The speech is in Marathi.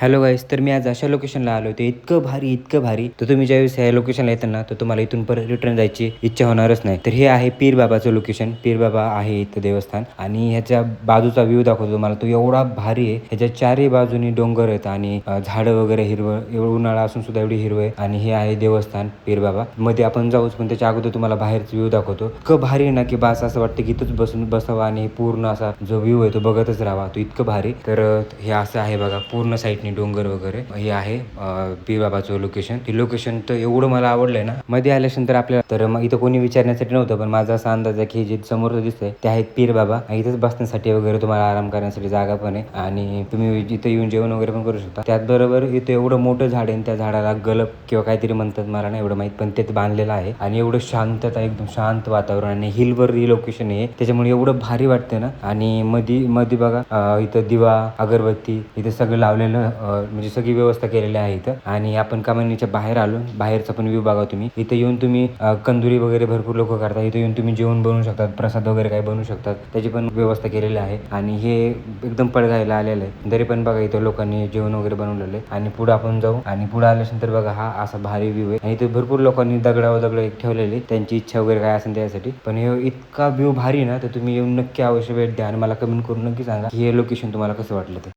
हॅलो गाईस, तर मी आज अशा लोकेशनला आलो होतो. इतकं भारी. तर तुम्ही ज्यावेळेस ह्या लोकेशनला येता ना, तर तुम्हाला इथून परत रिटर्न जायची इच्छा होणारच नाही. तर हे आहे पीर बाबाचं लोकेशन. पीर बाबा आहे इथं देवस्थान आणि ह्याच्या बाजूचा व्ह्यू दाखवतो तुम्हाला. तो एवढा भारी आहे. ह्याच्या चारही बाजूनी डोंगर आहेत आणि झाडं वगैरे हिरवळ. एवढं उन्हाळा असून सुद्धा एवढी हिरवळ आहे. आणि हे आहे देवस्थान पीर बाबा. मध्ये आपण जाऊच, पण त्याच्या अगोदर तुम्हाला बाहेरचा व्ह्यू दाखवतो. इतकं भारी आहे ना, की बस असं वाटतं की इथंच बसावं आणि पूर्ण असा जो व्ह्यू आहे तो बघतच राहावा. तो इतकं भारी. तर हे असं आहे बघा, पूर्ण साईडनी डोंगर वगैरे. हे आहे पीर बाबाचं लोकेशन. हे लोकेशन तर एवढं मला आवडलंय ना. मध्ये आल्यानंतर आपल्याला तर मग इथं कोणी विचारण्यासाठी नव्हतं, पण माझा असा अंदाज आहे की जे समोर दिसतंय ते आहेत पीर बाबा. इथंच बसण्यासाठी वगैरे तुम्हाला आराम करण्यासाठी जागा पण आहे आणि तुम्ही इथं येऊन जेवण वगैरे पण करू शकता. त्याचबरोबर इथं एवढं मोठं झाड आहे, त्या झाडाला गलप किंवा काहीतरी म्हणतात, मला नाही एवढं माहित, पण ते बांधलेलं आहे आणि एवढं शांतता, एकदम शांत वातावरण आणि हिलवर लोकेशन आहे, त्याच्यामुळे एवढं भारी वाटतं ना. आणि मध्ये बघा इथं दिवा, अगरबत्ती इथं सगळं लावलेलं, म्हणजे सगळी व्यवस्था केलेली आहे इथं. आणि आपण कमानीच्या बाहेर आलो, बाहेरचा पण व्ह्यू बघा तुम्ही. इथं येऊन तुम्ही कंदुरी वगैरे भरपूर लोक करतात. इथं येऊन तुम्ही जेवण बनवू शकतात, प्रसाद वगैरे काही बनवू शकतात, त्याची पण व्यवस्था केलेली आहे. आणि हे एकदम पडघायला आलेलं आहे, तरी पण बघा इथं लोकांनी जेवण वगैरे बनवलेलं आहे. आणि पुढे आपण जाऊ आणि पुढे आल्यानंतर बघा हा असा भारी व्ह्यू आहे. आणि इथे भरपूर लोकांनी दगडावर दगड ठेवलेले, त्यांची इच्छा वगैरे काय असेल त्यासाठी. पण हे इतका व्ह्यू भारी ना, तर तुम्ही येऊन नक्की अवश्य भेट द्या आणि मला कमेंट करून नक्की सांगा की हे लोकेशन तुम्हाला कसं वाटलं ते.